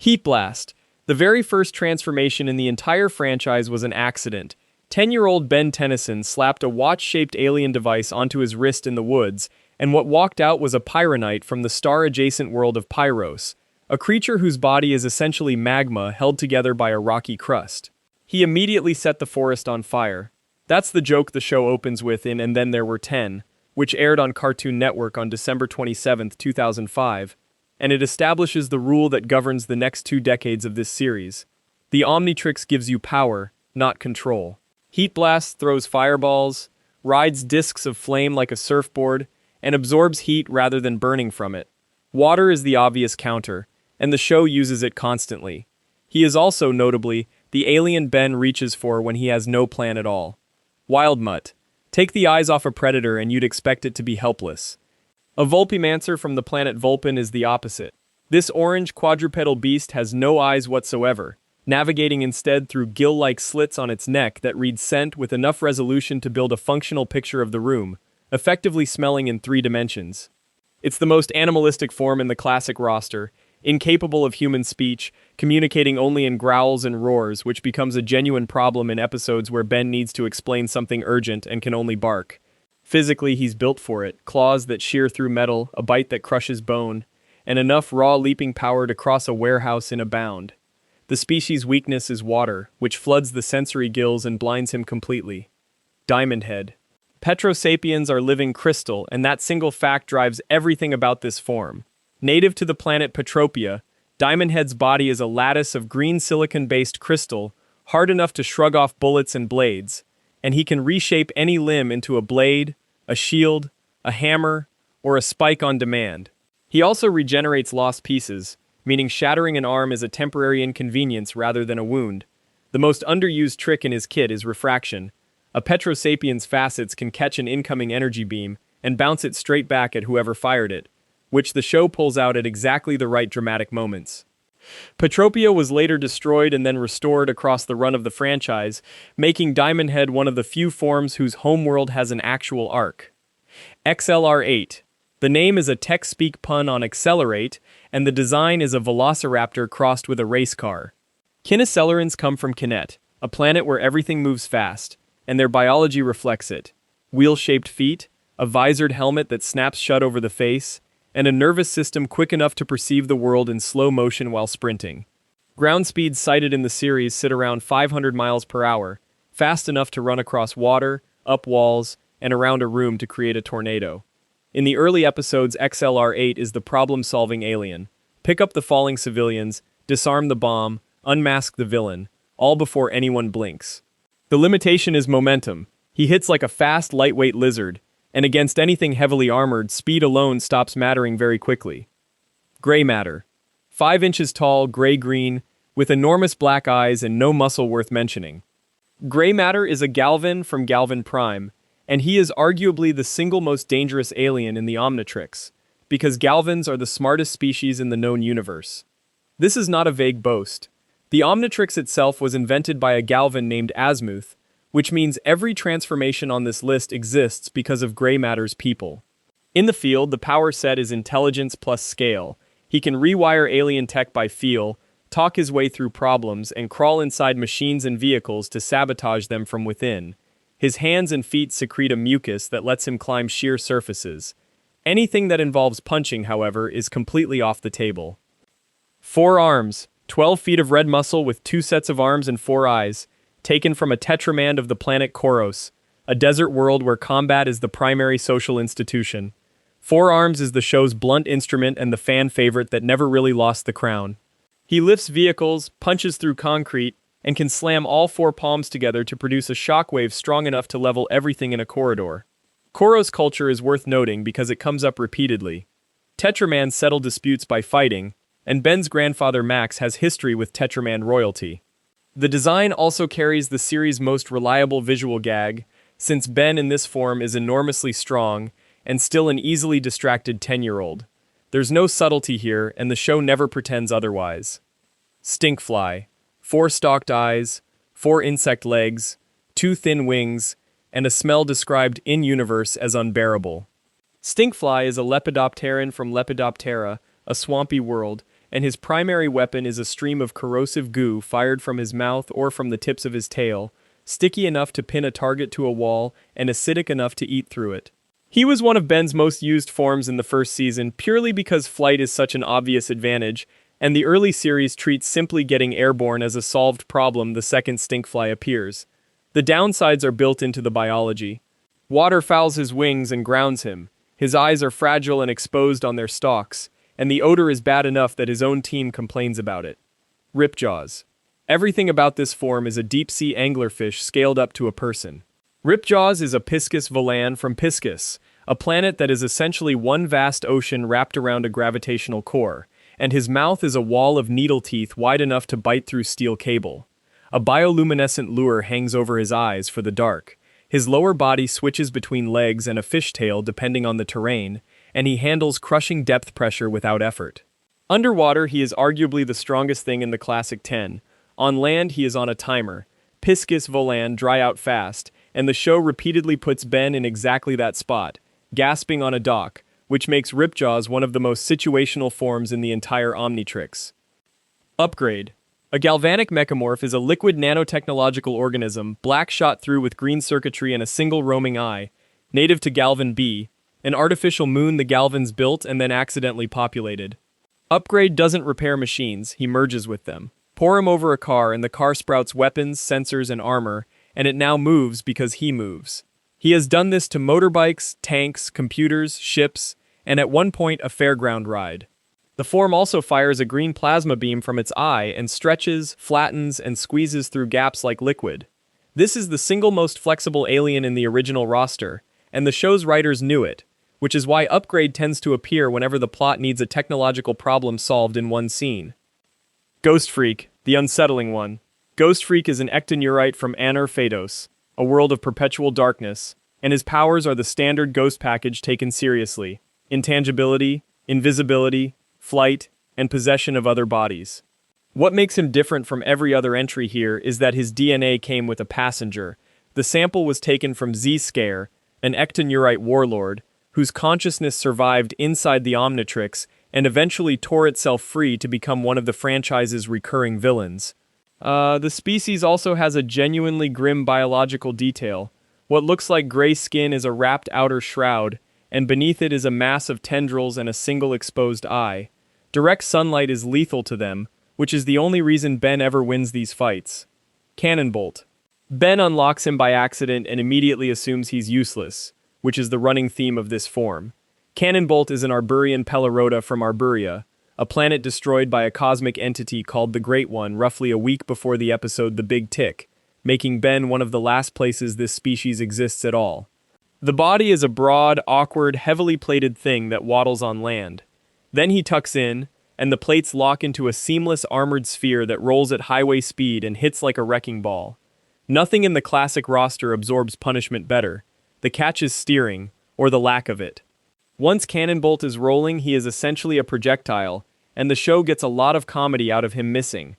Heatblast. The very first transformation in the entire franchise was an accident. 10-year-old Ben Tennyson slapped a watch-shaped alien device onto his wrist in the woods, and what walked out was a pyronite from the star-adjacent world of Pyros, a creature whose body is essentially magma held together by a rocky crust. He immediately set the forest on fire. That's the joke the show opens with in And Then There Were 10, which aired on Cartoon Network on December 27, 2005, and it establishes the rule that governs the next 2 decades of this series. The Omnitrix gives you power, not control. Heatblast throws fireballs, rides discs of flame like a surfboard, and absorbs heat rather than burning from it. Water is the obvious counter, and the show uses it constantly. He is also, notably, the alien Ben reaches for when he has no plan at all. Wildmutt. Take the eyes off a predator and you'd expect it to be helpless. A Vulpimancer from the planet Vulpin is the opposite. This orange quadrupedal beast has no eyes whatsoever, navigating instead through gill-like slits on its neck that read scent with enough resolution to build a functional picture of the room, effectively smelling in 3 dimensions. It's the most animalistic form in the classic roster, incapable of human speech, communicating only in growls and roars, which becomes a genuine problem in episodes where Ben needs to explain something urgent and can only bark. Physically, he's built for it, claws that shear through metal, a bite that crushes bone, and enough raw leaping power to cross a warehouse in a bound. The species' weakness is water, which floods the sensory gills and blinds him completely. Diamondhead. Petrosapiens are living crystal, and that single fact drives everything about this form. Native to the planet Petropia, Diamondhead's body is a lattice of green silicon-based crystal, hard enough to shrug off bullets and blades, and he can reshape any limb into a blade, a shield, a hammer, or a spike on demand. He also regenerates lost pieces, meaning shattering an arm is a temporary inconvenience rather than a wound. The most underused trick in his kit is refraction. A Petrosapien's facets can catch an incoming energy beam and bounce it straight back at whoever fired it, which the show pulls out at exactly the right dramatic moments. Petropia was later destroyed and then restored across the run of the franchise, making Diamondhead one of the few forms whose homeworld has an actual arc. XLR8. The name is a tech-speak pun on accelerate, and the design is a velociraptor crossed with a race car. Kinocelerans come from Kinet, a planet where everything moves fast, and their biology reflects it. Wheel-shaped feet, a visored helmet that snaps shut over the face, and a nervous system quick enough to perceive the world in slow motion while sprinting. Ground speeds cited in the series sit around 500 miles per hour, fast enough to run across water, up walls, and around a room to create a tornado. In the early episodes, XLR-8 is the problem-solving alien. Pick up the falling civilians, disarm the bomb, unmask the villain, all before anyone blinks. The limitation is momentum. He hits like a fast, lightweight lizard, and against anything heavily armored, speed alone stops mattering very quickly. Gray matter. 5 inches tall, gray-green, with enormous black eyes and no muscle worth mentioning. Gray matter is a Galvan from Galvan Prime, and he is arguably the single most dangerous alien in the Omnitrix, because Galvans are the smartest species in the known universe. This is not a vague boast. The Omnitrix itself was invented by a Galvan named Asmuth, which means every transformation on this list exists because of Gray Matter's people. In the field, the power set is intelligence plus scale. He can rewire alien tech by feel, talk his way through problems, and crawl inside machines and vehicles to sabotage them from within. His hands and feet secrete a mucus that lets him climb sheer surfaces. Anything that involves punching, however, is completely off the table. 4 arms, 12 feet of red muscle with 2 sets of arms and 4 eyes, taken from a tetramand of the planet Koros, a desert world where combat is the primary social institution. 4 arms is the show's blunt instrument and the fan favorite that never really lost the crown. He lifts vehicles, punches through concrete, and can slam all 4 palms together to produce a shockwave strong enough to level everything in a corridor. Koros culture is worth noting because it comes up repeatedly. Tetramans settle disputes by fighting, and Ben's grandfather Max has history with Tetraman royalty. The design also carries the series' most reliable visual gag, since Ben in this form is enormously strong and still an easily distracted 10-year-old. There's no subtlety here, and the show never pretends otherwise. Stinkfly. 4 stalked eyes, 4 insect legs, 2 thin wings, and a smell described in-universe as unbearable. Stinkfly is a Lepidopteran from Lepidoptera, a swampy world, and his primary weapon is a stream of corrosive goo fired from his mouth or from the tips of his tail, sticky enough to pin a target to a wall and acidic enough to eat through it. He was one of Ben's most used forms in the first season purely because flight is such an obvious advantage, and the early series treats simply getting airborne as a solved problem the second Stinkfly appears. The downsides are built into the biology. Water fouls his wings and grounds him, his eyes are fragile and exposed on their stalks, and the odor is bad enough that his own team complains about it. Ripjaws. Everything about this form is a deep-sea anglerfish scaled up to a person. Ripjaws is a Piscis volan from Piscis, a planet that is essentially one vast ocean wrapped around a gravitational core, and his mouth is a wall of needle teeth wide enough to bite through steel cable. A bioluminescent lure hangs over his eyes for the dark. His lower body switches between legs and a fishtail depending on the terrain, and he handles crushing depth pressure without effort. Underwater, he is arguably the strongest thing in the Classic 10. On land, he is on a timer. Piscis volan dry out fast, and the show repeatedly puts Ben in exactly that spot, gasping on a dock, which makes Ripjaws one of the most situational forms in the entire Omnitrix. Upgrade. A galvanic mechamorph is a liquid nanotechnological organism, black shot through with green circuitry and a single roaming eye, native to Galvan B, an artificial moon the Galvans built and then accidentally populated. Upgrade doesn't repair machines, he merges with them. Pour him over a car and the car sprouts weapons, sensors, and armor, and it now moves because he moves. He has done this to motorbikes, tanks, computers, ships, and at one point a fairground ride. The form also fires a green plasma beam from its eye and stretches, flattens, and squeezes through gaps like liquid. This is the single most flexible alien in the original roster, and the show's writers knew it, which is why Upgrade tends to appear whenever the plot needs a technological problem solved in one scene. Ghost Freak, the unsettling one. Ghost Freak is an ectonurite from Aner Phaedos, a world of perpetual darkness, and his powers are the standard ghost package taken seriously: intangibility, invisibility, flight, and possession of other bodies. What makes him different from every other entry here is that his DNA came with a passenger. The sample was taken from Z-Scare, an ectonurite warlord, whose consciousness survived inside the Omnitrix and eventually tore itself free to become one of the franchise's recurring villains. The species also has a genuinely grim biological detail. What looks like gray skin is a wrapped outer shroud, and beneath it is a mass of tendrils and a single exposed eye. Direct sunlight is lethal to them, which is the only reason Ben ever wins these fights. Cannonbolt. Ben unlocks him by accident and immediately assumes he's useless, which is the running theme of this form. Cannonbolt is an Arburian Pelorota from Arburia, a planet destroyed by a cosmic entity called the Great One roughly a week before the episode The Big Tick, making Ben one of the last places this species exists at all. The body is a broad, awkward, heavily plated thing that waddles on land. Then he tucks in, and the plates lock into a seamless armored sphere that rolls at highway speed and hits like a wrecking ball. Nothing in the classic roster absorbs punishment better. The catch is steering, or the lack of it. Once Cannonbolt is rolling, he is essentially a projectile, and the show gets a lot of comedy out of him missing.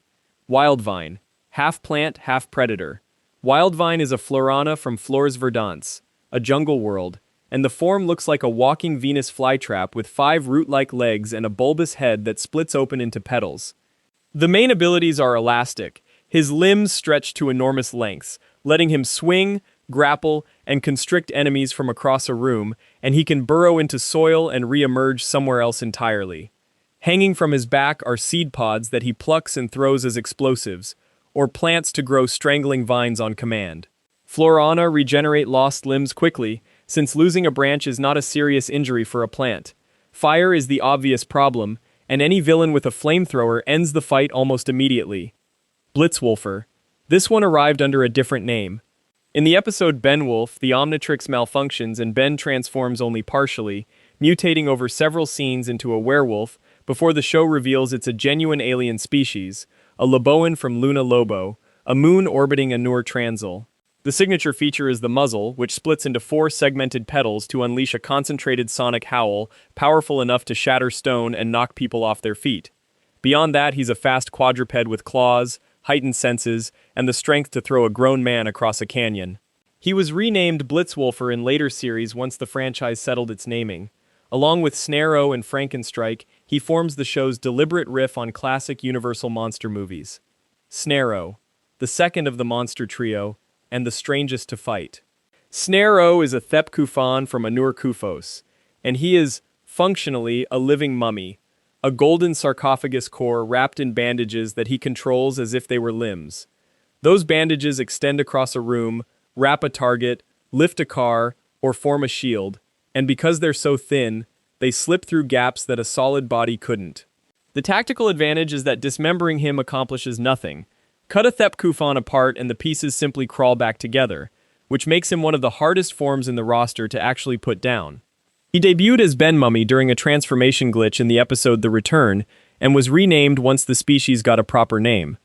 Wildvine. Half plant, half predator. Wildvine is a Florana from Flores Verdants, a jungle world, and the form looks like a walking Venus flytrap with 5 root-like legs and a bulbous head that splits open into petals. The main abilities are elastic. His limbs stretch to enormous lengths, letting him swing, grapple, and constrict enemies from across a room, and he can burrow into soil and re-emerge somewhere else entirely. Hanging from his back are seed pods that he plucks and throws as explosives, or plants to grow strangling vines on command. Florana regenerate lost limbs quickly, since losing a branch is not a serious injury for a plant. Fire is the obvious problem, and any villain with a flamethrower ends the fight almost immediately. Blitzwolfer. This one arrived under a different name. In the episode Benwolf, the Omnitrix malfunctions and Ben transforms only partially, mutating over several scenes into a werewolf before the show reveals it's a genuine alien species, a Loboan from Luna Lobo, a moon orbiting Anur Transil. The signature feature is the muzzle, which splits into 4 segmented petals to unleash a concentrated sonic howl, powerful enough to shatter stone and knock people off their feet. Beyond that, he's a fast quadruped with claws, heightened senses, and the strength to throw a grown man across a canyon. He was renamed Blitzwolfer in later series once the franchise settled its naming. Along with Snarrow and Frankenstrike, he forms the show's deliberate riff on classic Universal monster movies. Snarrow, the second of the monster trio, and the strangest to fight. Snarrow is a Thepkufan from Anur-Kufos, and he is, functionally, a living mummy, a golden sarcophagus core wrapped in bandages that he controls as if they were limbs. Those bandages extend across a room, wrap a target, lift a car, or form a shield, and because they're so thin, they slip through gaps that a solid body couldn't. The tactical advantage is that dismembering him accomplishes nothing. Cut a Thepkufan apart and the pieces simply crawl back together, which makes him one of the hardest forms in the roster to actually put down. He debuted as Ben Mummy during a transformation glitch in the episode The Return, and was renamed once the species got a proper name.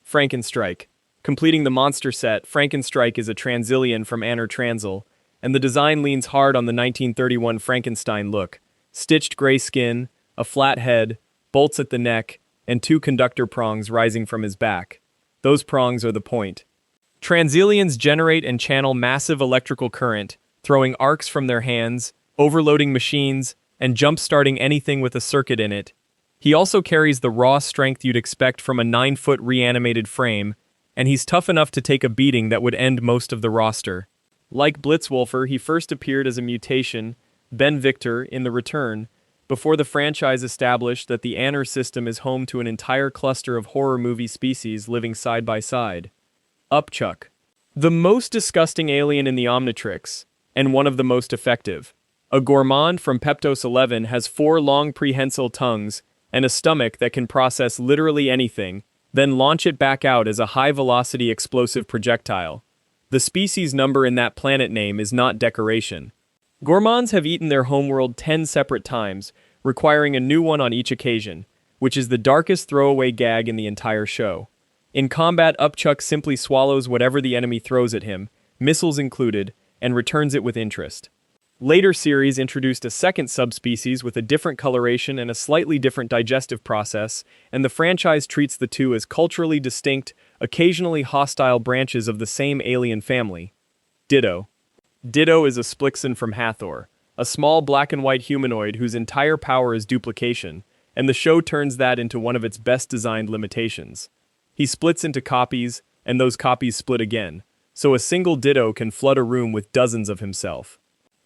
Frankenstrike. Completing the monster set, Frankenstrike is a Transillian from Anor Transil, and the design leans hard on the 1931 Frankenstein look. Stitched gray skin, a flat head, bolts at the neck, and 2 conductor prongs rising from his back. Those prongs are the point. Transillians generate and channel massive electrical current, throwing arcs from their hands, overloading machines, and jump-starting anything with a circuit in it. He also carries the raw strength you'd expect from a 9-foot reanimated frame, and he's tough enough to take a beating that would end most of the roster. Like Blitzwolfer, he first appeared as a mutation, Ben Victor, in The Return, before the franchise established that the Anor system is home to an entire cluster of horror movie species living side by side. Upchuck. The most disgusting alien in the Omnitrix, and one of the most effective. A gourmand from Peptos 11 has 4 long prehensile tongues and a stomach that can process literally anything, then launch it back out as a high-velocity explosive projectile. The species number in that planet name is not decoration. Gourmands have eaten their homeworld 10 separate times, requiring a new one on each occasion, which is the darkest throwaway gag in the entire show. In combat, Upchuck simply swallows whatever the enemy throws at him, missiles included, and returns it with interest. Later series introduced a second subspecies with a different coloration and a slightly different digestive process, and the franchise treats the two as culturally distinct, occasionally hostile branches of the same alien family. Ditto. Ditto is a Splixen from Hathor, a small black and white humanoid whose entire power is duplication, and the show turns that into one of its best-designed limitations. He splits into copies, and those copies split again, so a single Ditto can flood a room with dozens of himself.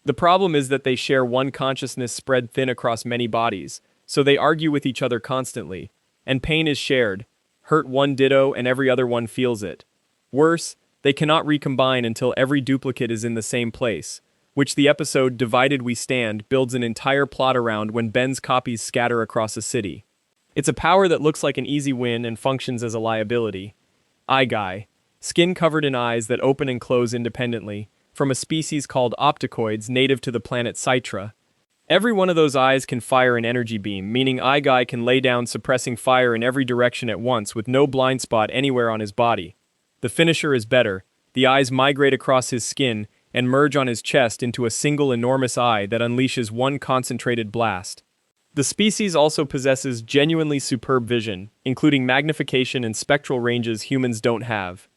The problem is that they share one consciousness spread thin across many bodies, so they argue with each other constantly, and pain is shared. Hurt one Ditto and every other one feels it. Worse, they cannot recombine until every duplicate is in the same place, which the episode Divided We Stand builds an entire plot around when Ben's copies scatter across a city. It's a power that looks like an easy win and functions as a liability. Eye Guy. Skin covered in eyes that open and close independently, from a species called opticoids native to the planet Cytra. Every one of those eyes can fire an energy beam, meaning Eye Guy can lay down suppressing fire in every direction at once with no blind spot anywhere on his body. The finisher is better. The eyes migrate across his skin and merge on his chest into a single enormous eye that unleashes one concentrated blast. The species also possesses genuinely superb vision, including magnification and spectral ranges humans don't have.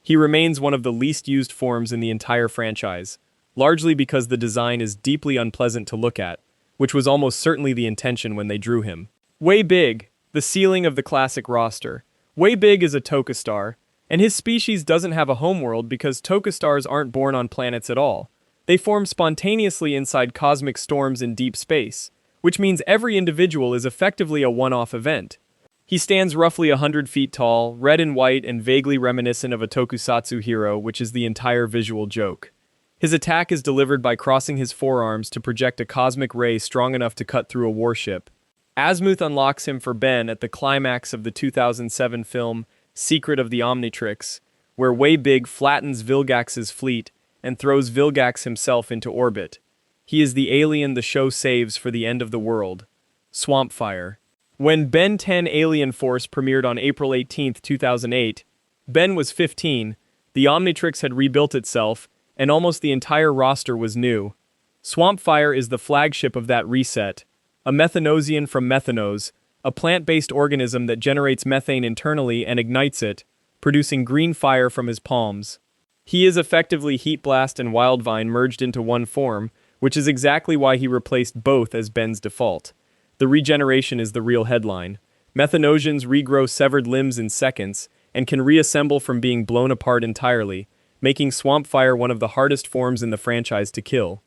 He remains one of the least used forms in the entire franchise, largely because the design is deeply unpleasant to look at, which was almost certainly the intention when they drew him. Way Big, the ceiling of the classic roster. Way Big is a Tokastar, and his species doesn't have a homeworld because Tokastars aren't born on planets at all. They form spontaneously inside cosmic storms in deep space, which means every individual is effectively a one-off event. He stands roughly 100 feet tall, red and white and vaguely reminiscent of a tokusatsu hero, which is the entire visual joke. His attack is delivered by crossing his forearms to project a cosmic ray strong enough to cut through a warship. Azimuth unlocks him for Ben at the climax of the 2007 film Secret of the Omnitrix, where Way Big flattens Vilgax's fleet and throws Vilgax himself into orbit. He is the alien the show saves for the end of the world. Swampfire. When Ben 10 Alien Force premiered on April 18, 2008, Ben was 15, the Omnitrix had rebuilt itself, and almost the entire roster was new. Swampfire is the flagship of that reset, a methanosian from methanose, a plant-based organism that generates methane internally and ignites it, producing green fire from his palms. He is effectively Heatblast and Wildvine merged into one form, which is exactly why he replaced both as Ben's default. The regeneration is the real headline. Methanosians regrow severed limbs in seconds and can reassemble from being blown apart entirely, making Swampfire one of the hardest forms in the franchise to kill.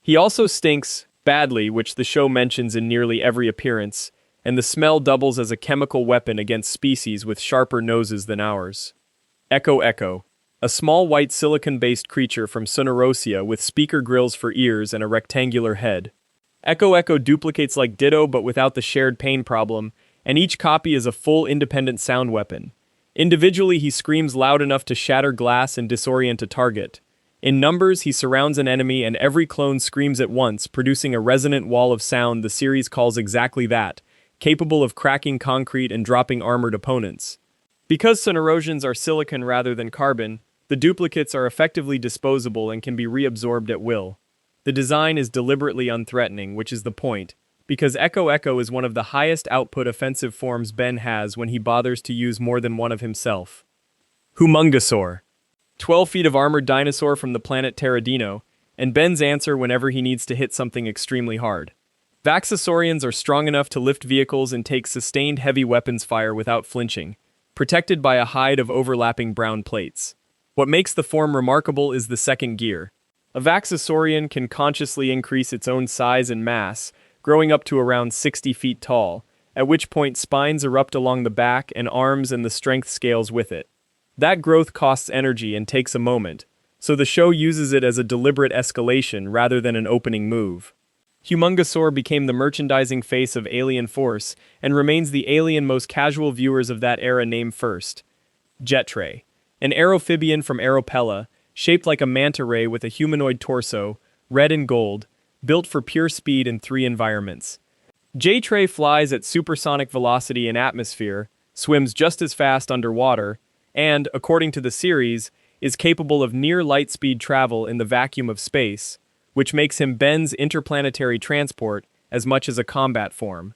He also stinks badly, which the show mentions in nearly every appearance, and the smell doubles as a chemical weapon against species with sharper noses than ours. Echo Echo, a small white silicon-based creature from Sonorousia with speaker grills for ears and a rectangular head. Echo Echo duplicates like Ditto but without the shared pain problem, and each copy is a full independent sound weapon. Individually, he screams loud enough to shatter glass and disorient a target. In numbers, he surrounds an enemy and every clone screams at once, producing a resonant wall of sound the series calls exactly that, capable of cracking concrete and dropping armored opponents. Because Sonorosians are silicon rather than carbon, the duplicates are effectively disposable and can be reabsorbed at will. The design is deliberately unthreatening, which is the point, because Echo Echo is one of the highest output offensive forms Ben has when he bothers to use more than one of himself. Humungosaur, 12 feet of armored dinosaur from the planet Terradino, and Ben's answer whenever he needs to hit something extremely hard. Vaxosaurians are strong enough to lift vehicles and take sustained heavy weapons fire without flinching, protected by a hide of overlapping brown plates. What makes the form remarkable is the second gear. A Vaxosaurian can consciously increase its own size and mass, growing up to around 60 feet tall, at which point spines erupt along the back and arms and the strength scales with it. That growth costs energy and takes a moment, so the show uses it as a deliberate escalation rather than an opening move. Humungosaur became the merchandising face of Alien Force and remains the alien most casual viewers of that era name first. Jetray, an aerophibian from Aeropella, shaped like a manta ray with a humanoid torso, red and gold, built for pure speed in 3 environments. Jetray flies at supersonic velocity in atmosphere, swims just as fast underwater, and, according to the series, is capable of near light-speed travel in the vacuum of space, which makes him Ben's interplanetary transport as much as a combat form.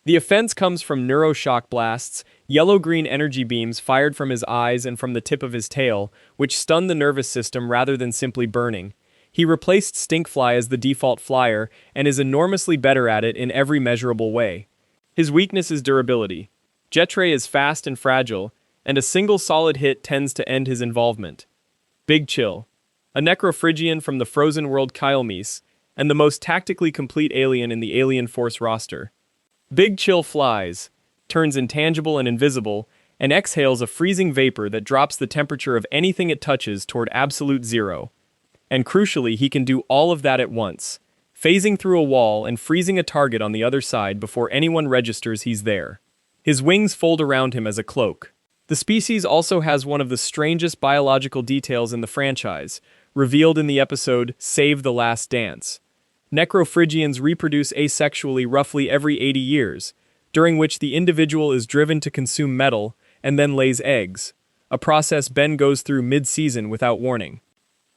The offense comes from neuroshock blasts, yellow-green energy beams fired from his eyes and from the tip of his tail, which stun the nervous system rather than simply burning. He replaced Stinkfly as the default flyer and is enormously better at it in every measurable way. His weakness is durability. Jetray is fast and fragile, and a single solid hit tends to end his involvement. Big Chill, a Necrophrygian from the Frozen World Kylemeese, and the most tactically complete alien in the Alien Force roster. Big Chill flies, turns intangible and invisible, and exhales a freezing vapor that drops the temperature of anything it touches toward absolute zero. And crucially, he can do all of that at once, phasing through a wall and freezing a target on the other side before anyone registers he's there. His wings fold around him as a cloak. The species also has one of the strangest biological details in the franchise, revealed in the episode Save the Last Dance. Necrophrygians reproduce asexually roughly every 80 years, during which the individual is driven to consume metal and then lays eggs, a process Ben goes through mid-season without warning.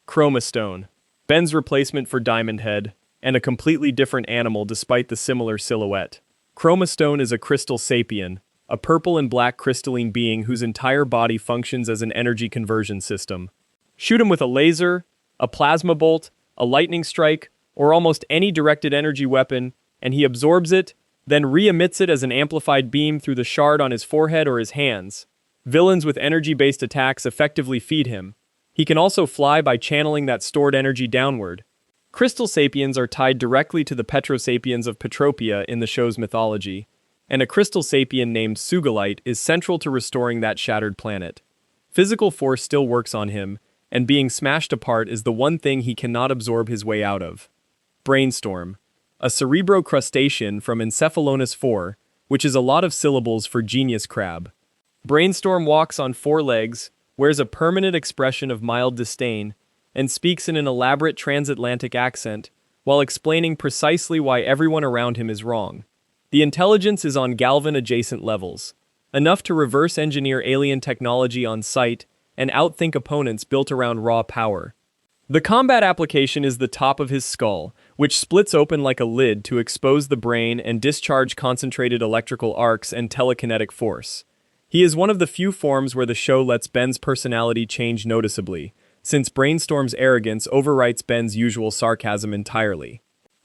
Chromastone, Ben's replacement for Diamondhead, and a completely different animal despite the similar silhouette. Chromastone is a crystal sapien, a purple and black crystalline being whose entire body functions as an energy conversion system. Shoot him with a laser, a plasma bolt, a lightning strike, or almost any directed energy weapon, and he absorbs it, then re-emits it as an amplified beam through the shard on his forehead or his hands. Villains with energy-based attacks effectively feed him. He can also fly by channeling that stored energy downward. Crystal sapiens are tied directly to the petrosapiens of Petropia in the show's mythology, and a crystal sapien named Sugalite is central to restoring that shattered planet. Physical force still works on him, and being smashed apart is the one thing he cannot absorb his way out of. Brainstorm, a cerebrocrustacean from Encephalonus 4, which is a lot of syllables for genius crab. Brainstorm walks on 4 legs, wears a permanent expression of mild disdain, and speaks in an elaborate transatlantic accent, while explaining precisely why everyone around him is wrong. The intelligence is on Galvan-adjacent levels, enough to reverse engineer alien technology on sight and outthink opponents built around raw power. The combat application is the top of his skull, which splits open like a lid to expose the brain and discharge concentrated electrical arcs and telekinetic force. He is one of the few forms where the show lets Ben's personality change noticeably, since Brainstorm's arrogance overwrites Ben's usual sarcasm entirely.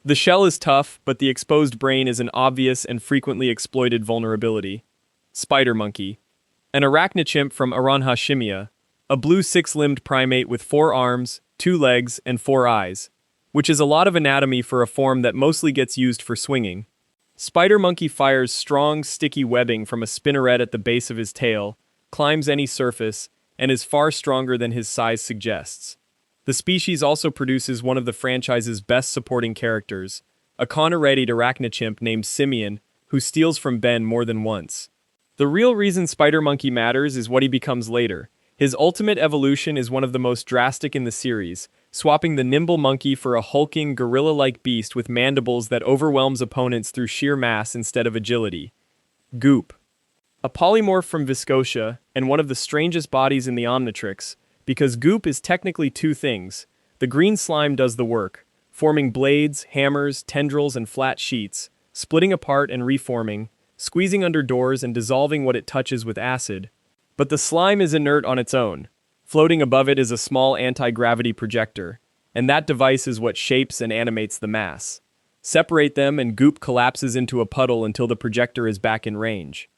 The shell is tough, but the exposed brain is an obvious and frequently exploited vulnerability. Spider monkey. An arachnochimp from Aranhashimia, a blue six-limbed primate with 4 arms, 2 legs, and 4 eyes, which is a lot of anatomy for a form that mostly gets used for swinging. Spider monkey fires strong, sticky webbing from a spinneret at the base of his tail, climbs any surface, and is far stronger than his size suggests. The species also produces one of the franchise's best supporting characters, a Connereid arachnochimp named Simeon, who steals from Ben more than once. The real reason Spider Monkey matters is what he becomes later. His ultimate evolution is one of the most drastic in the series, swapping the nimble monkey for a hulking, gorilla-like beast with mandibles that overwhelms opponents through sheer mass instead of agility. Goop. A polymorph from Viscosia, and one of the strangest bodies in the Omnitrix, because Goop is technically 2 things. The green slime does the work, forming blades, hammers, tendrils, and flat sheets, splitting apart and reforming, squeezing under doors and dissolving what it touches with acid. But the slime is inert on its own. Floating above it is a small anti-gravity projector, and that device is what shapes and animates the mass. Separate them and Goop collapses into a puddle until the projector is back in range.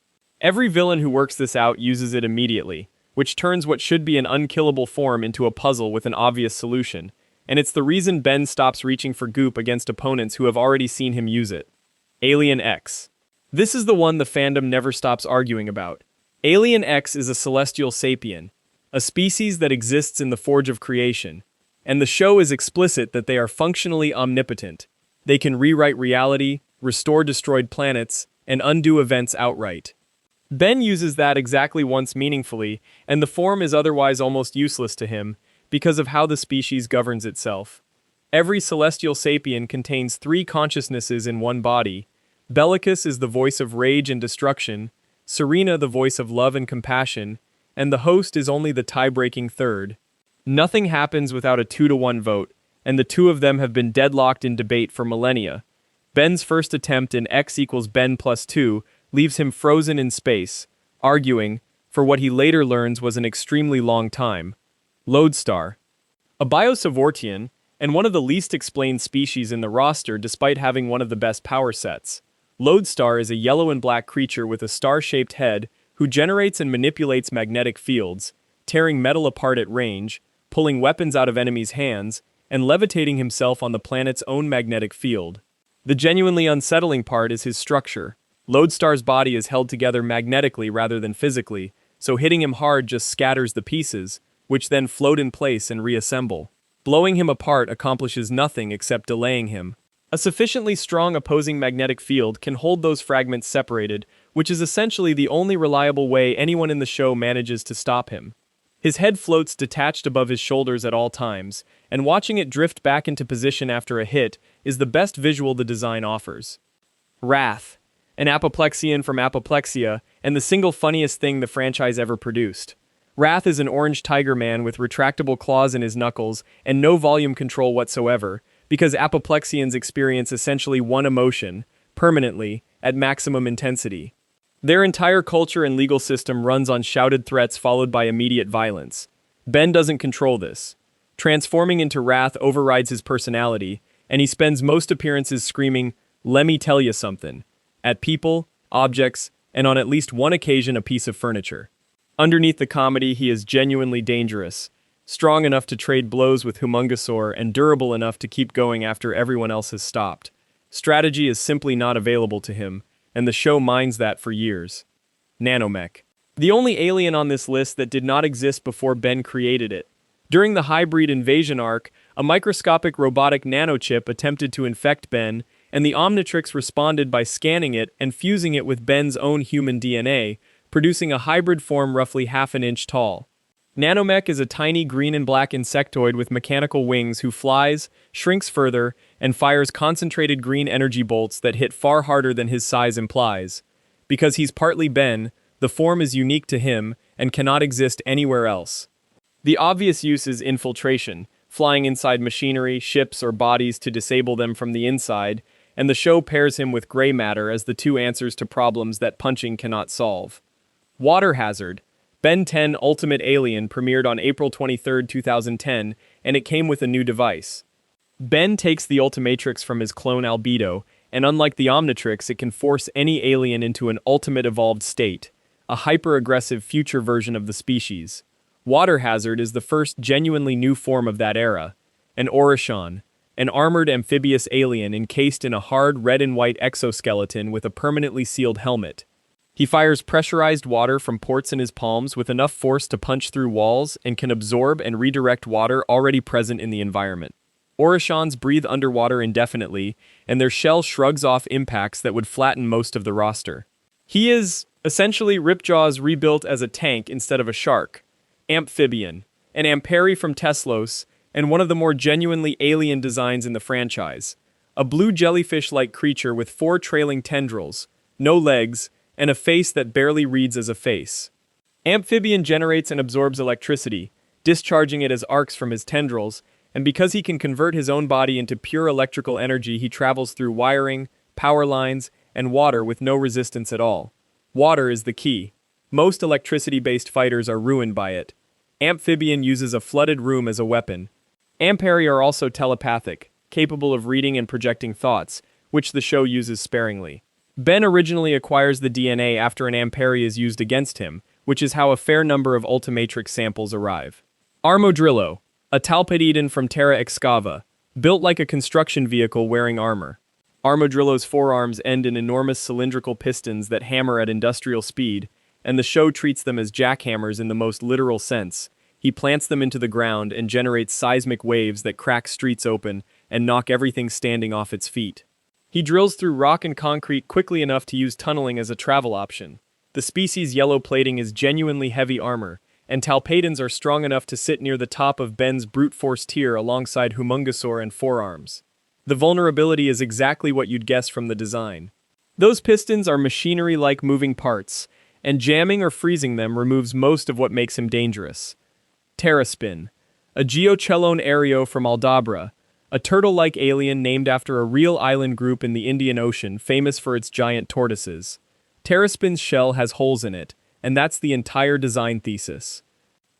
Every villain who works this out uses it immediately, which turns what should be an unkillable form into a puzzle with an obvious solution, and it's the reason Ben stops reaching for Goop against opponents who have already seen him use it. Alien X. This is the one the fandom never stops arguing about. Alien X is a celestial sapien, a species that exists in the Forge of Creation, and the show is explicit that they are functionally omnipotent. They can rewrite reality, restore destroyed planets, and undo events outright. Ben uses that exactly once meaningfully, and the form is otherwise almost useless to him because of how the species governs itself. Every celestial sapien contains 3 consciousnesses in one body. Bellicus is the voice of rage and destruction, Serena the voice of love and compassion, and the host is only the tie-breaking third. Nothing happens without a 2-to-1 vote, and the 2 of them have been deadlocked in debate for millennia. Ben's first attempt in X equals Ben plus 2 leaves him frozen in space, arguing, for what he later learns was an extremely long time. Lodestar. A Biosavortian, and one of the least explained species in the roster despite having one of the best power sets. Lodestar is a yellow and black creature with a star-shaped head who generates and manipulates magnetic fields, tearing metal apart at range, pulling weapons out of enemies' hands, and levitating himself on the planet's own magnetic field. The genuinely unsettling part is his structure. Lodestar's body is held together magnetically rather than physically, so hitting him hard just scatters the pieces, which then float in place and reassemble. Blowing him apart accomplishes nothing except delaying him. A sufficiently strong opposing magnetic field can hold those fragments separated, which is essentially the only reliable way anyone in the show manages to stop him. His head floats detached above his shoulders at all times, and watching it drift back into position after a hit is the best visual the design offers. Wrath. An apoplexian from Apoplexia, and the single funniest thing the franchise ever produced. Wrath is an orange tiger man with retractable claws in his knuckles and no volume control whatsoever, because apoplexians experience essentially one emotion, permanently, at maximum intensity. Their entire culture and legal system runs on shouted threats followed by immediate violence. Ben doesn't control this. Transforming into Wrath overrides his personality, and he spends most appearances screaming, "Let me tell you something," at people, objects, and on at least one occasion a piece of furniture. Underneath the comedy, he is genuinely dangerous, strong enough to trade blows with Humungosaur and durable enough to keep going after everyone else has stopped. Strategy is simply not available to him, and the show mines that for years. Nanomech. The only alien on this list that did not exist before Ben created it. During the Hybrid Invasion arc, a microscopic robotic nanochip attempted to infect Ben, and the Omnitrix responded by scanning it and fusing it with Ben's own human DNA, producing a hybrid form roughly half an inch tall. Nanomech is a tiny green and black insectoid with mechanical wings who flies, shrinks further, and fires concentrated green energy bolts that hit far harder than his size implies. Because he's partly Ben, the form is unique to him and cannot exist anywhere else. The obvious use is infiltration, flying inside machinery, ships, or bodies to disable them from the inside, and the show pairs him with gray matter as the two answers to problems that punching cannot solve. Water Hazard. Ben 10 Ultimate Alien premiered on April 23, 2010, and it came with a new device. Ben takes the Ultimatrix from his clone Albedo, and unlike the Omnitrix, it can force any alien into an ultimate evolved state, a hyper-aggressive future version of the species. Water Hazard is the first genuinely new form of that era, an Orishon, an armored amphibious alien encased in a hard red and white exoskeleton with a permanently sealed helmet. He fires pressurized water from ports in his palms with enough force to punch through walls and can absorb and redirect water already present in the environment. Orishons breathe underwater indefinitely, and their shell shrugs off impacts that would flatten most of the roster. He is, essentially, Ripjaw's rebuilt as a tank instead of a shark. Amphibian, an Amperi from Teslos, and one of the more genuinely alien designs in the franchise. A blue jellyfish-like creature with 4 trailing tendrils, no legs, and a face that barely reads as a face. Amphibian generates and absorbs electricity, discharging it as arcs from his tendrils, and because he can convert his own body into pure electrical energy, he travels through wiring, power lines, and water with no resistance at all. Water is the key. Most electricity-based fighters are ruined by it. Amphibian uses a flooded room as a weapon. Amperi are also telepathic, capable of reading and projecting thoughts, which the show uses sparingly. Ben originally acquires the DNA after an Amperi is used against him, which is how a fair number of Ultimatrix samples arrive. Armodrillo, a Talpedidon from Terra Excava, built like a construction vehicle wearing armor. Armodrillo's forearms end in enormous cylindrical pistons that hammer at industrial speed, and the show treats them as jackhammers in the most literal sense. He plants them into the ground and generates seismic waves that crack streets open and knock everything standing off its feet. He drills through rock and concrete quickly enough to use tunneling as a travel option. The species' yellow plating is genuinely heavy armor, and Talpedons are strong enough to sit near the top of Ben's brute force tier alongside Humungosaur and Forearms. The vulnerability is exactly what you'd guess from the design. Those pistons are machinery-like moving parts, and jamming or freezing them removes most of what makes him dangerous. Terraspin, a Geochelone Aereo from Aldabra, a turtle-like alien named after a real island group in the Indian Ocean famous for its giant tortoises. Terraspin's shell has holes in it, and that's the entire design thesis.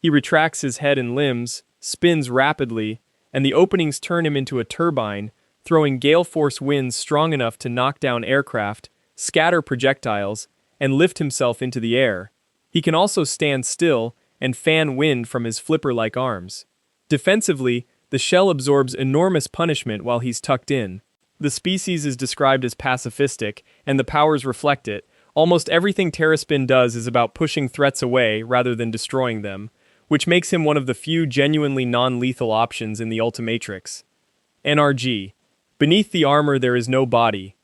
He retracts his head and limbs, spins rapidly, and the openings turn him into a turbine, throwing gale force winds strong enough to knock down aircraft, scatter projectiles, and lift himself into the air. He can also stand still and fan wind from his flipper-like arms. Defensively, the shell absorbs enormous punishment while he's tucked in. The species is described as pacifistic, and the powers reflect it. Almost everything Terraspin does is about pushing threats away rather than destroying them, which makes him one of the few genuinely non-lethal options in the Ultimatrix. NRG. Beneath the armor there is no body.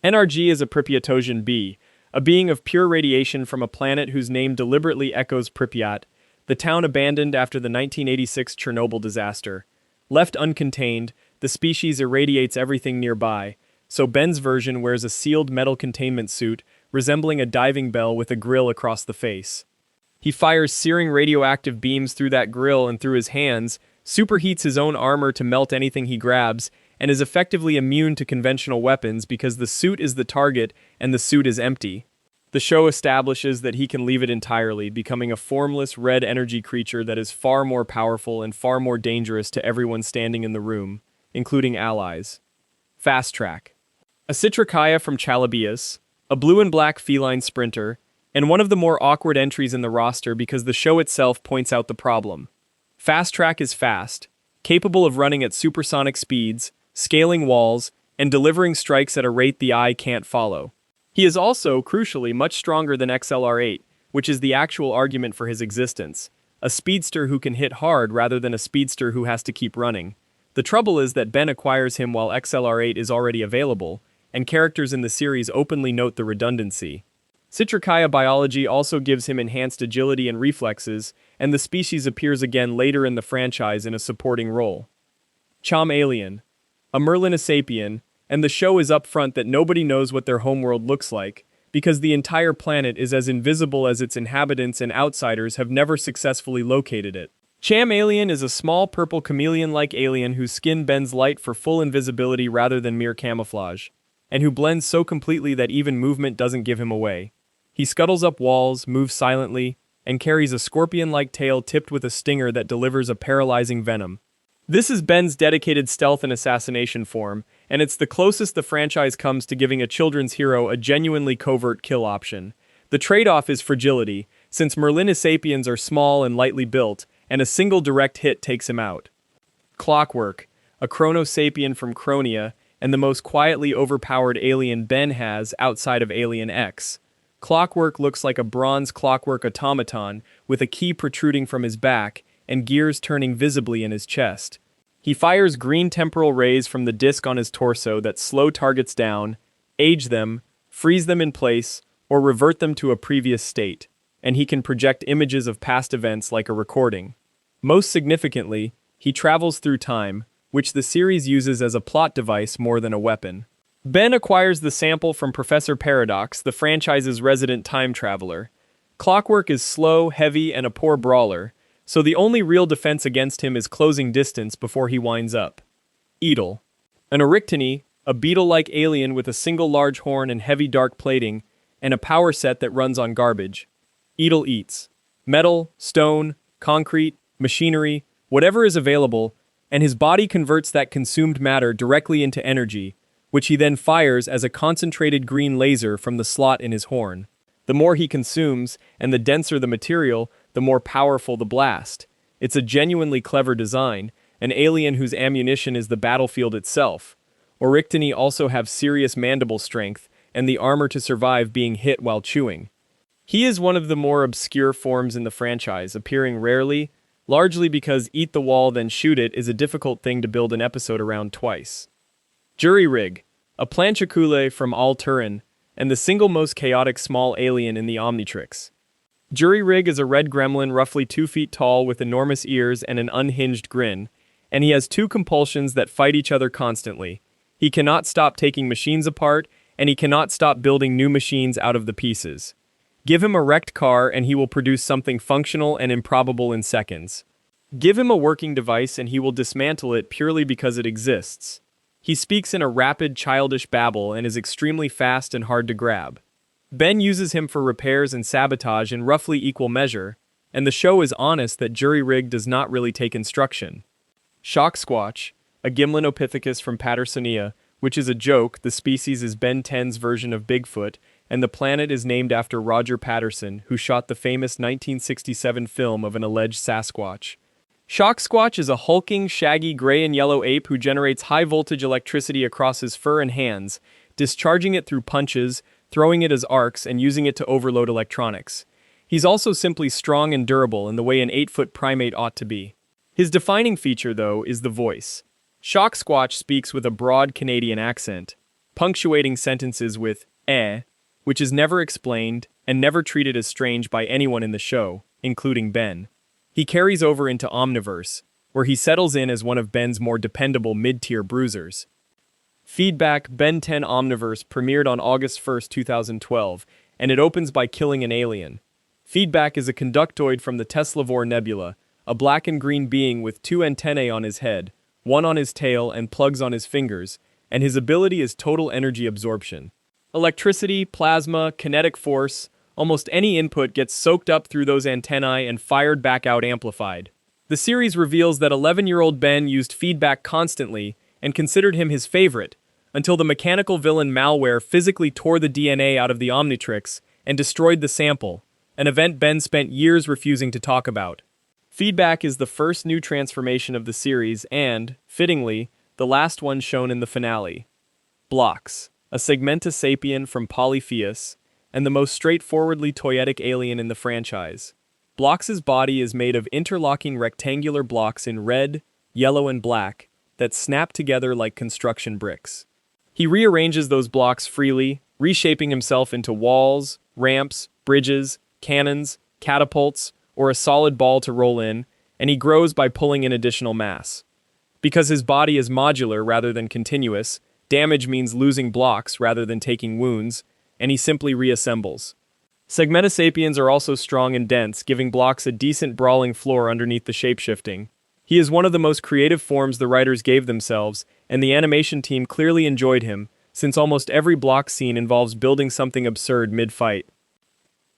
NRG is a Pripyatosian bee, a being of pure radiation from a planet whose name deliberately echoes Pripyat, the town abandoned after the 1986 Chernobyl disaster. Left uncontained, the species irradiates everything nearby, so Ben's version wears a sealed metal containment suit resembling a diving bell with a grill across the face. He fires searing radioactive beams through that grill and through his hands, superheats his own armor to melt anything he grabs, and is effectively immune to conventional weapons because the suit is the target and the suit is empty. The show establishes that he can leave it entirely, becoming a formless red energy creature that is far more powerful and far more dangerous to everyone standing in the room, including allies. Fast Track. A Citricaia from Chalabias, a blue and black feline sprinter, and one of the more awkward entries in the roster because the show itself points out the problem. Fast Track is fast, capable of running at supersonic speeds, scaling walls, and delivering strikes at a rate the eye can't follow. He is also, crucially, much stronger than XLR8, which is the actual argument for his existence. A speedster who can hit hard rather than a speedster who has to keep running. The trouble is that Ben acquires him while XLR8 is already available, and characters in the series openly note the redundancy. Citricaia biology also gives him enhanced agility and reflexes, and the species appears again later in the franchise in a supporting role. Chom Alien, a Merlinosapian, and the show is upfront that nobody knows what their homeworld looks like, because the entire planet is as invisible as its inhabitants and outsiders have never successfully located it. Cham Alien is a small purple chameleon-like alien whose skin bends light for full invisibility rather than mere camouflage, and who blends so completely that even movement doesn't give him away. He scuttles up walls, moves silently, and carries a scorpion-like tail tipped with a stinger that delivers a paralyzing venom. This is Ben's dedicated stealth and assassination form, and it's the closest the franchise comes to giving a children's hero a genuinely covert kill option. The trade-off is fragility, since Merlinisapiens are small and lightly built, and a single direct hit takes him out. Clockwork, a chronosapien from Chronia, and the most quietly overpowered alien Ben has outside of Alien X. Clockwork looks like a bronze clockwork automaton with a key protruding from his back and gears turning visibly in his chest. He fires green temporal rays from the disc on his torso that slow targets down, age them, freeze them in place, or revert them to a previous state, and he can project images of past events like a recording. Most significantly, he travels through time, which the series uses as a plot device more than a weapon. Ben acquires the sample from Professor Paradox, the franchise's resident time traveler. Clockwork is slow, heavy, and a poor brawler, so the only real defense against him is closing distance before he winds up. Eatle. An Oryctony, a beetle-like alien with a single large horn and heavy dark plating, and a power set that runs on garbage. Eatle eats metal, stone, concrete, machinery, whatever is available, and his body converts that consumed matter directly into energy, which he then fires as a concentrated green laser from the slot in his horn. The more he consumes, and the denser the material, the more powerful the blast. It's a genuinely clever design, an alien whose ammunition is the battlefield itself. Oryctony also have serious mandible strength, and the armor to survive being hit while chewing. He is one of the more obscure forms in the franchise, appearing rarely, largely because eat the wall then shoot it is a difficult thing to build an episode around twice. Jury Rig, a planchicule from Al Turin, and the single most chaotic small alien in the Omnitrix. Jury Rig is a red gremlin roughly 2 feet tall with enormous ears and an unhinged grin, and he has two compulsions that fight each other constantly. He cannot stop taking machines apart, and he cannot stop building new machines out of the pieces. Give him a wrecked car and he will produce something functional and improbable in seconds. Give him a working device and he will dismantle it purely because it exists. He speaks in a rapid, childish babble and is extremely fast and hard to grab. Ben uses him for repairs and sabotage in roughly equal measure, and the show is honest that Jury Rig does not really take instruction. Shock Squatch, a Gimlinopithecus from Pattersonia, which is a joke. The species is Ben 10's version of Bigfoot, and the planet is named after Roger Patterson, who shot the famous 1967 film of an alleged Sasquatch. Shock Squatch is a hulking, shaggy gray and yellow ape who generates high-voltage electricity across his fur and hands, discharging it through punches, throwing it as arcs, and using it to overload electronics. He's also simply strong and durable in the way an 8-foot primate ought to be. His defining feature, though, is the voice. Shock Squatch speaks with a broad Canadian accent, punctuating sentences with "eh," which is never explained and never treated as strange by anyone in the show, including Ben. He carries over into Omniverse, where he settles in as one of Ben's more dependable mid-tier bruisers. Feedback Ben 10 Omniverse premiered on August 1, 2012, and it opens by killing an alien. Feedback is a conductoid from the Teslavore Nebula, a black and green being with 2 antennae on his head, 1 on his tail and plugs on his fingers, and his ability is total energy absorption. Electricity, plasma, kinetic force, almost any input gets soaked up through those antennae and fired back out amplified. The series reveals that 11-year-old Ben used feedback constantly and considered him his favorite, until the mechanical villain Malware physically tore the DNA out of the Omnitrix and destroyed the sample, an event Ben spent years refusing to talk about. Feedback is the first new transformation of the series and, fittingly, the last one shown in the finale. Blocks, a Segmentasapien from Polypheus, and the most straightforwardly toyetic alien in the franchise. Blocks' body is made of interlocking rectangular blocks in red, yellow, and black that snap together like construction bricks. He rearranges those blocks freely, reshaping himself into walls, ramps, bridges, cannons, catapults, or a solid ball to roll in, and he grows by pulling in additional mass. Because his body is modular rather than continuous, damage means losing blocks rather than taking wounds, and he simply reassembles. Segmentasapiens are also strong and dense, giving Blocks a decent brawling floor underneath the shapeshifting. He is one of the most creative forms the writers gave themselves, and the animation team clearly enjoyed him, since almost every Block scene involves building something absurd mid-fight.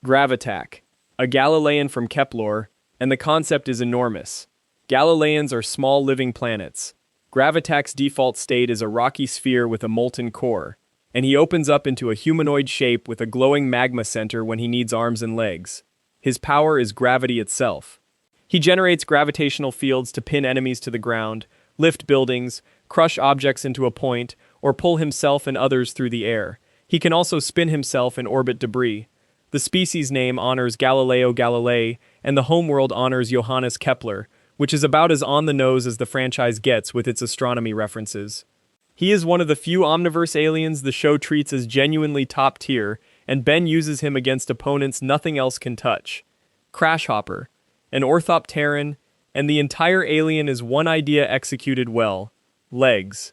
Gravitack, a Galilean from Kepler, and the concept is enormous. Galileans are small living planets. Gravitax's default state is a rocky sphere with a molten core, and he opens up into a humanoid shape with a glowing magma center when he needs arms and legs. His power is gravity itself. He generates gravitational fields to pin enemies to the ground, lift buildings, crush objects into a point, or pull himself and others through the air. He can also spin himself and orbit debris. The species name honors Galileo Galilei, and the homeworld honors Johannes Kepler, which is about as on the nose as the franchise gets with its astronomy references. He is one of the few Omniverse aliens the show treats as genuinely top tier, and Ben uses him against opponents nothing else can touch. Crashhopper, an orthopteran, and the entire alien is one idea executed well: legs.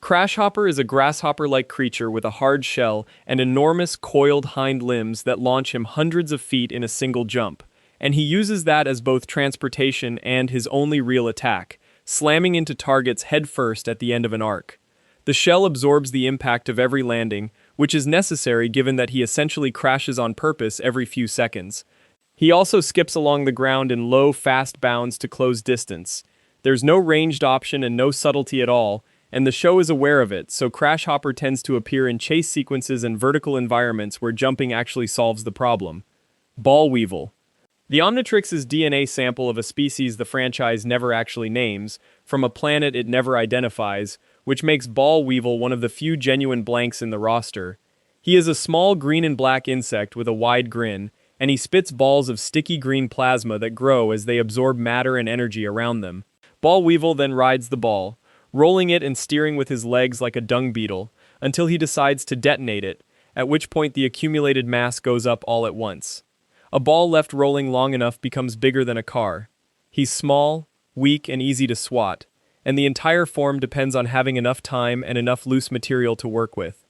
Crashhopper is a grasshopper-like creature with a hard shell and enormous coiled hind limbs that launch him hundreds of feet in a single jump, and he uses that as both transportation and his only real attack, slamming into targets headfirst at the end of an arc. The shell absorbs the impact of every landing, which is necessary given that he essentially crashes on purpose every few seconds. He also skips along the ground in low, fast bounds to close distance. There's no ranged option and no subtlety at all, and the show is aware of it, so Crashhopper tends to appear in chase sequences and vertical environments where jumping actually solves the problem. Ball Weevil. The Omnitrix is DNA sample of a species the franchise never actually names, from a planet it never identifies, which makes Ball Weevil one of the few genuine blanks in the roster. He is a small green and black insect with a wide grin, and he spits balls of sticky green plasma that grow as they absorb matter and energy around them. Ball Weevil then rides the ball, rolling it and steering with his legs like a dung beetle, until he decides to detonate it, at which point the accumulated mass goes up all at once. A ball left rolling long enough becomes bigger than a car. He's small, weak, and easy to swat, and the entire form depends on having enough time and enough loose material to work with.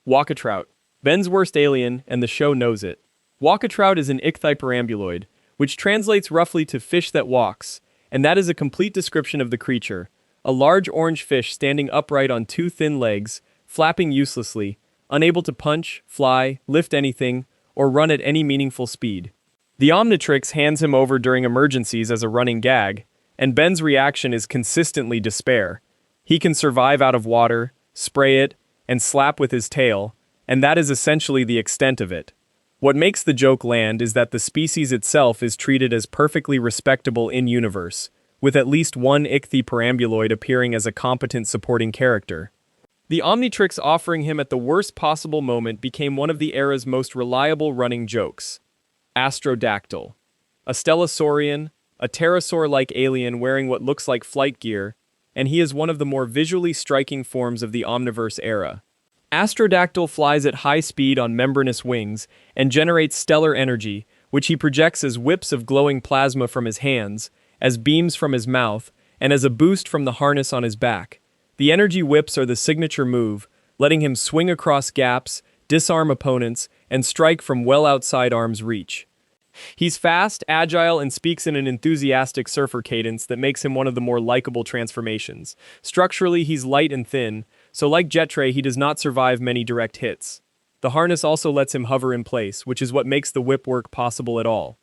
Walkatrout. Ben's worst alien, and the show knows it. Walkatrout is an ichthyperambuloid, which translates roughly to fish that walks, and that is a complete description of the creature. A large orange fish standing upright on two thin legs, flapping uselessly, unable to punch, fly, lift anything, or run at any meaningful speed. The Omnitrix hands him over during emergencies as a running gag, and Ben's reaction is consistently despair. He can survive out of water, spray it, and slap with his tail, and that is essentially the extent of it. What makes the joke land is that the species itself is treated as perfectly respectable in-universe, with at least one ichthyperambuloid appearing as a competent supporting character. The Omnitrix offering him at the worst possible moment became one of the era's most reliable running jokes. Astrodactyl. A Stelosaurian, a pterosaur-like alien wearing what looks like flight gear, and he is one of the more visually striking forms of the Omniverse era. Astrodactyl flies at high speed on membranous wings and generates stellar energy, which he projects as whips of glowing plasma from his hands, as beams from his mouth, and as a boost from the harness on his back. The energy whips are the signature move, letting him swing across gaps, disarm opponents, and strike from well outside arm's reach. He's fast, agile, and speaks in an enthusiastic surfer cadence that makes him one of the more likable transformations. Structurally, he's light and thin, so like Jettray, he does not survive many direct hits. The harness also lets him hover in place, which is what makes the whip work possible at all.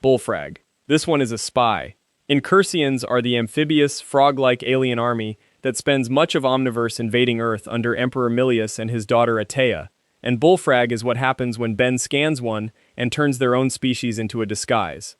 Bullfrag. This one is a spy. Incursians are the amphibious, frog-like alien army that spends much of Omniverse invading Earth under Emperor Milius and his daughter Atea, and Bullfrag is what happens when Ben scans one and turns their own species into a disguise.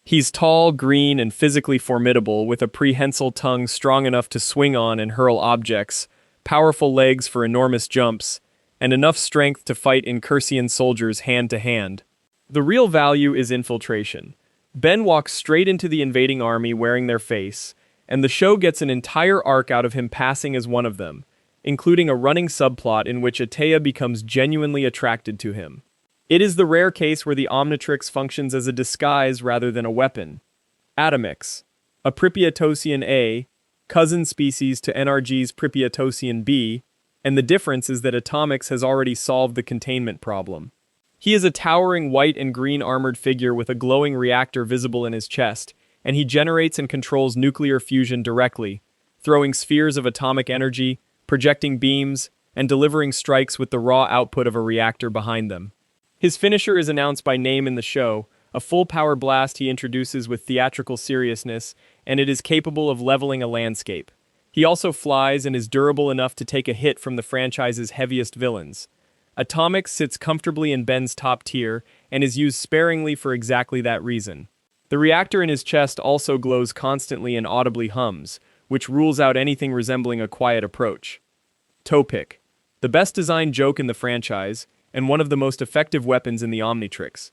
He's tall, green, and physically formidable, with a prehensile tongue strong enough to swing on and hurl objects, powerful legs for enormous jumps, and enough strength to fight Incursian soldiers hand to hand. The real value is infiltration. Ben walks straight into the invading army wearing their face, and the show gets an entire arc out of him passing as one of them, including a running subplot in which Atea becomes genuinely attracted to him. It is the rare case where the Omnitrix functions as a disguise rather than a weapon. Atomix, a Pripyatosian A, cousin species to NRG's Pripyatosian B, and the difference is that Atomix has already solved the containment problem. He is a towering white and green armored figure with a glowing reactor visible in his chest, and he generates and controls nuclear fusion directly, throwing spheres of atomic energy, projecting beams, and delivering strikes with the raw output of a reactor behind them. His finisher is announced by name in the show, A full-power blast he introduces with theatrical seriousness, and it is capable of leveling a landscape. He also flies and is durable enough to take a hit from the franchise's heaviest villains. Atomic sits comfortably in Ben's top tier, and is used sparingly for exactly that reason. The reactor in his chest also glows constantly and audibly hums, which rules out anything resembling a quiet approach. Toepick. The best designed joke in the franchise, and one of the most effective weapons in the Omnitrix.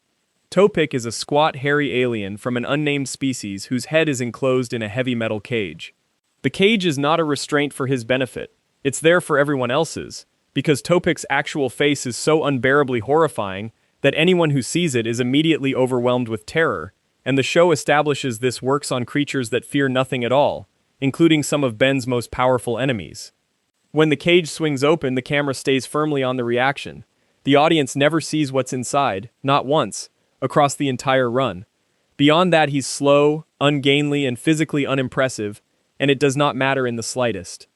Toepick is a squat, hairy alien from an unnamed species whose head is enclosed in a heavy metal cage. The cage is not a restraint for his benefit, it's there for everyone else's, because Toepick's actual face is so unbearably horrifying that anyone who sees it is immediately overwhelmed with terror, and the show establishes this works on creatures that fear nothing at all, including some of Ben's most powerful enemies. When the cage swings open, the camera stays firmly on the reaction. The audience never sees what's inside, not once, across the entire run. Beyond that, he's slow, ungainly, and physically unimpressive, and it does not matter in the slightest.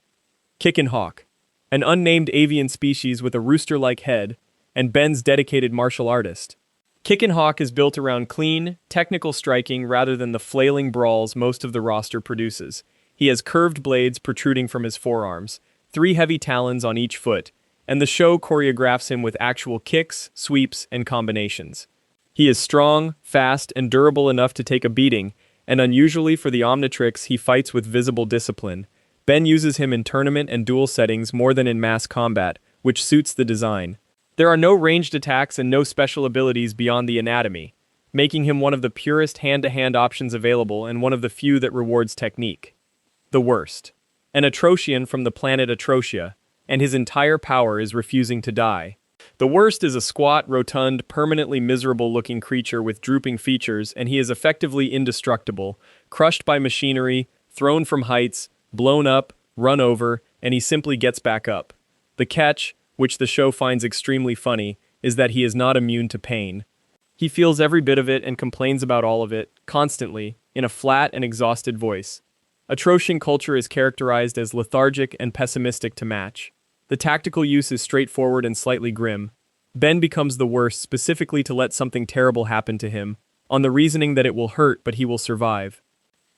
Kickin' Hawk, an unnamed avian species with a rooster-like head, and Ben's dedicated martial artist. Kickin' Hawk is built around clean, technical striking rather than the flailing brawls most of the roster produces. He has curved blades protruding from his forearms, 3 heavy talons on each foot, and the show choreographs him with actual kicks, sweeps, and combinations. He is strong, fast, and durable enough to take a beating, and unusually for the Omnitrix, he fights with visible discipline. Ben uses him in tournament and duel settings more than in mass combat, which suits the design. There are no ranged attacks and no special abilities beyond the anatomy, making him one of the purest hand-to-hand options available and one of the few that rewards technique. The worst. An Atrocian from the planet Atrocia, and his entire power is refusing to die. The worst is a squat, rotund, permanently miserable-looking creature with drooping features, and he is effectively indestructible, crushed by machinery, thrown from heights, blown up, run over, and he simply gets back up. The catch, which the show finds extremely funny, is that he is not immune to pain. He feels every bit of it and complains about all of it, constantly, in a flat and exhausted voice. Atrocian culture is characterized as lethargic and pessimistic to match. The tactical use is straightforward and slightly grim. Ben becomes the worst specifically to let something terrible happen to him, on the reasoning that it will hurt but he will survive.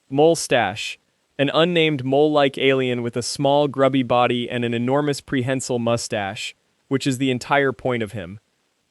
Mole Stash. An unnamed mole-like alien with a small, grubby body and an enormous prehensile mustache, which is the entire point of him.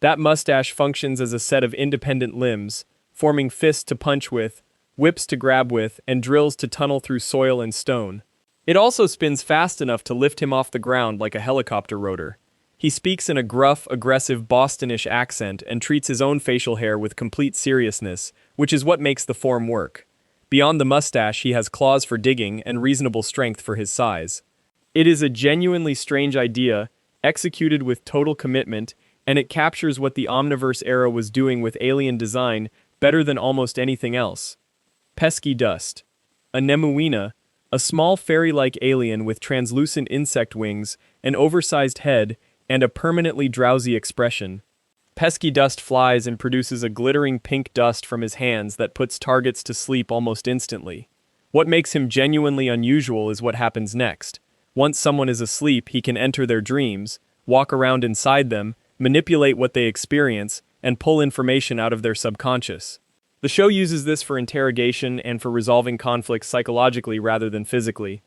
That mustache functions as a set of independent limbs, forming fists to punch with, whips to grab with, and drills to tunnel through soil and stone. It also spins fast enough to lift him off the ground like a helicopter rotor. He speaks in a gruff, aggressive Bostonish accent and treats his own facial hair with complete seriousness, which is what makes the form work. Beyond the mustache, he has claws for digging and reasonable strength for his size. It is a genuinely strange idea, executed with total commitment, and it captures what the Omniverse era was doing with alien design better than almost anything else. Pesky Dust. A Nemuina, a small fairy-like alien with translucent insect wings, an oversized head, and a permanently drowsy expression. Pesky Dust flies and produces a glittering pink dust from his hands that puts targets to sleep almost instantly. What makes him genuinely unusual is what happens next. Once someone is asleep, he can enter their dreams, walk around inside them, manipulate what they experience, and pull information out of their subconscious. The show uses this for interrogation and for resolving conflicts psychologically rather than physically.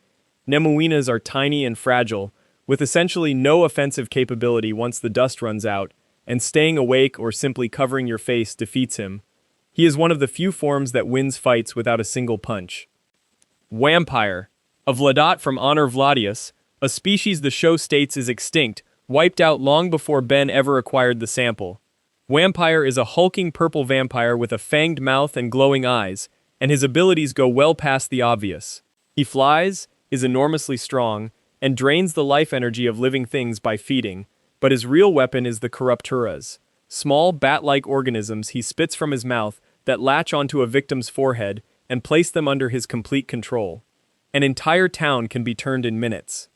Nemuinas are tiny and fragile, with essentially no offensive capability once the dust runs out, and staying awake or simply covering your face defeats him. He is one of the few forms that wins fights without a single punch. Vampire. A Vladat from Honor Vladius, a species the show states is extinct, wiped out long before Ben ever acquired the sample. Vampire is a hulking purple vampire with a fanged mouth and glowing eyes, and his abilities go well past the obvious. He flies, is enormously strong, and drains the life energy of living things by feeding, but his real weapon is the Corrupturas, small bat-like organisms he spits from his mouth that latch onto a victim's forehead and place them under his complete control. An entire town can be turned in minutes.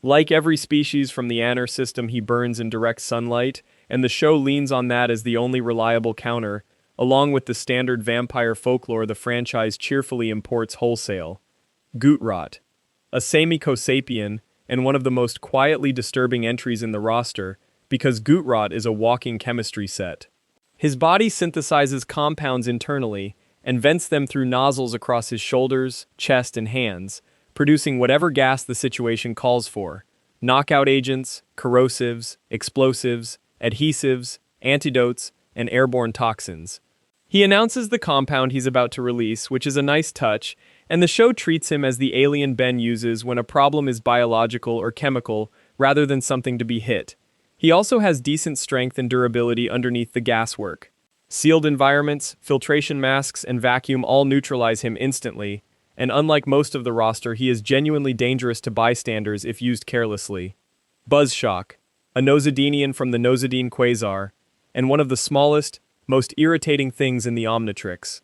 Like every species from the Anner system, he burns in direct sunlight, and the show leans on that as the only reliable counter, along with the standard vampire folklore the franchise cheerfully imports wholesale. Gootrot. A Semi-Cosapian, and one of the most quietly disturbing entries in the roster, because Gootrot is a walking chemistry set. His body synthesizes compounds internally and vents them through nozzles across his shoulders, chest, and hands, producing whatever gas the situation calls for: knockout agents, corrosives, explosives, adhesives, antidotes, and airborne toxins. He announces the compound he's about to release, which is a nice touch, and the show treats him as the alien Ben uses when a problem is biological or chemical rather than something to be hit. He also has decent strength and durability underneath the gaswork. Sealed environments, filtration masks, and vacuum all neutralize him instantly, and unlike most of the roster, he is genuinely dangerous to bystanders if used carelessly. Buzzshock, a Nosodinian from the Nosodine Quasar, and one of the smallest, most irritating things in the Omnitrix.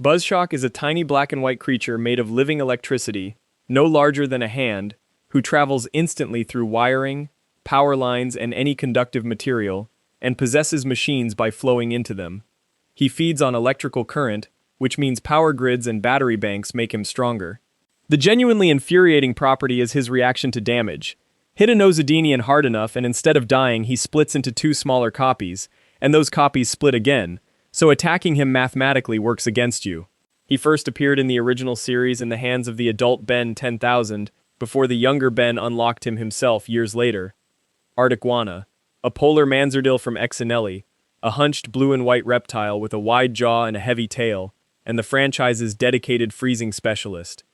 Buzzshock is a tiny black and white creature made of living electricity, no larger than a hand, who travels instantly through wiring, power lines, and any conductive material, and possesses machines by flowing into them. He feeds on electrical current, which means power grids and battery banks make him stronger. The genuinely infuriating property is his reaction to damage. Hit a Nosodinian hard enough and instead of dying, he splits into two smaller copies, and those copies split again, so attacking him mathematically works against you. He first appeared in the original series in the hands of the adult Ben 10,000, before the younger Ben unlocked him himself years later. Artiguana, a polar manzardil from Exinelli, a hunched blue and white reptile with a wide jaw and a heavy tail, and the franchise's dedicated freezing specialist.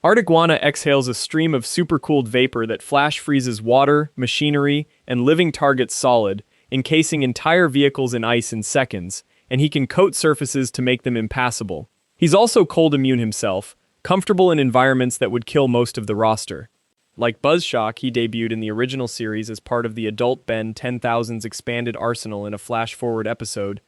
Artiguana exhales a stream of supercooled vapor that flash freezes water, machinery, and living targets solid, encasing entire vehicles in ice in seconds, and he can coat surfaces to make them impassable. He's also cold immune himself, comfortable in environments that would kill most of the roster. Like Buzzshock, he debuted in the original series as part of the adult Ben 10,000's expanded arsenal in a flash-forward episode,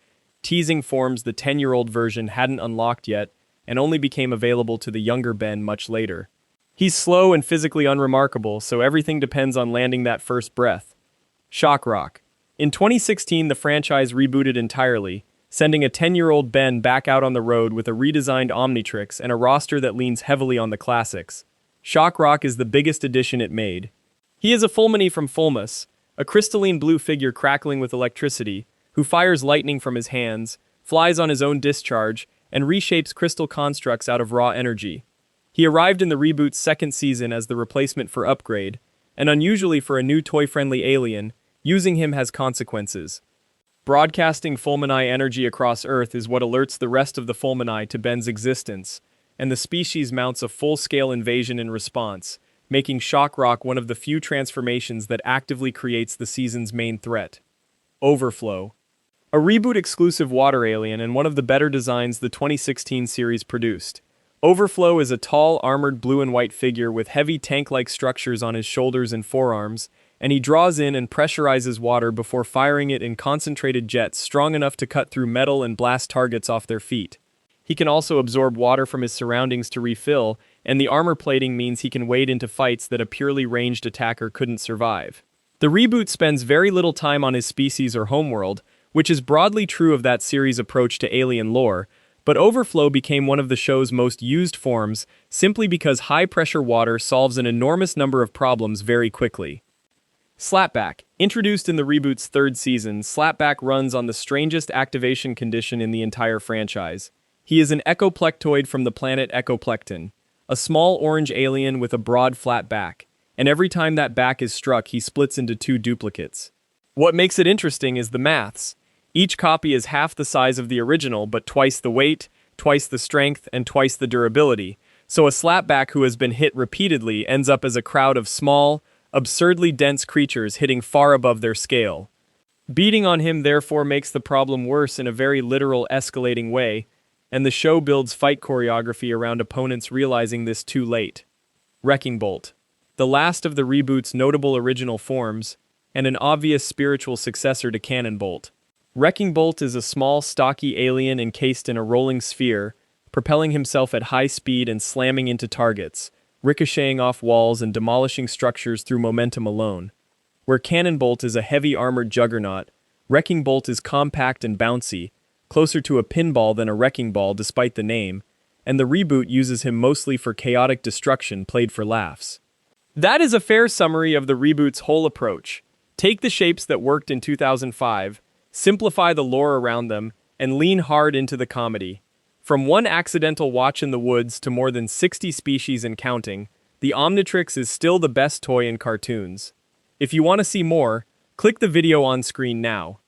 teasing forms the 10-year-old version hadn't unlocked yet, and only became available to the younger Ben much later. He's slow and physically unremarkable, so everything depends on landing that first breath. Shockrock. In 2016, the franchise rebooted entirely, sending a 10-year-old Ben back out on the road with a redesigned Omnitrix and a roster that leans heavily on the classics. Shockrock is the biggest addition it made. He is a Fulmini from Fulmus, a crystalline blue figure crackling with electricity, who fires lightning from his hands, flies on his own discharge, and reshapes crystal constructs out of raw energy. He arrived in the Reboot's second season as the replacement for Upgrade, and unusually for a new toy-friendly alien, using him has consequences. Broadcasting Fulmini energy across Earth is what alerts the rest of the Fulmini to Ben's existence, and the species mounts a full-scale invasion in response, making Shockrock one of the few transformations that actively creates the season's main threat. Overflow. A Reboot-exclusive water alien and one of the better designs the 2016 series produced. Overflow is a tall, armored blue and white figure with heavy tank-like structures on his shoulders and forearms, and he draws in and pressurizes water before firing it in concentrated jets strong enough to cut through metal and blast targets off their feet. He can also absorb water from his surroundings to refill, and the armor plating means he can wade into fights that a purely ranged attacker couldn't survive. The Reboot spends very little time on his species or homeworld, which is broadly true of that series' approach to alien lore, but Overflow became one of the show's most used forms simply because high-pressure water solves an enormous number of problems very quickly. Slapback. Introduced in the Reboot's third season, Slapback runs on the strangest activation condition in the entire franchise. He is an echoplectoid from the planet Echoplecton, a small orange alien with a broad flat back, and every time that back is struck, he splits into two duplicates. What makes it interesting is the maths. Each copy is half the size of the original, but twice the weight, twice the strength, and twice the durability, so a Slapback who has been hit repeatedly ends up as a crowd of small, absurdly dense creatures hitting far above their scale. Beating on him therefore makes the problem worse in a very literal escalating way, and the show builds fight choreography around opponents realizing this too late. Wrecking Bolt. The last of the Reboot's notable original forms, and an obvious spiritual successor to Cannon Bolt. Wrecking Bolt is a small, stocky alien encased in a rolling sphere, propelling himself at high speed and slamming into targets, ricocheting off walls and demolishing structures through momentum alone. Where Cannon Bolt is a heavy armored juggernaut, Wrecking Bolt is compact and bouncy, closer to a pinball than a wrecking ball despite the name, and the Reboot uses him mostly for chaotic destruction played for laughs. That is a fair summary of the Reboot's whole approach. Take the shapes that worked in 2005, simplify the lore around them, and lean hard into the comedy. From one accidental watch in the woods to more than 60 species and counting, the Omnitrix is still the best toy in cartoons. If you want to see more, click the video on screen now.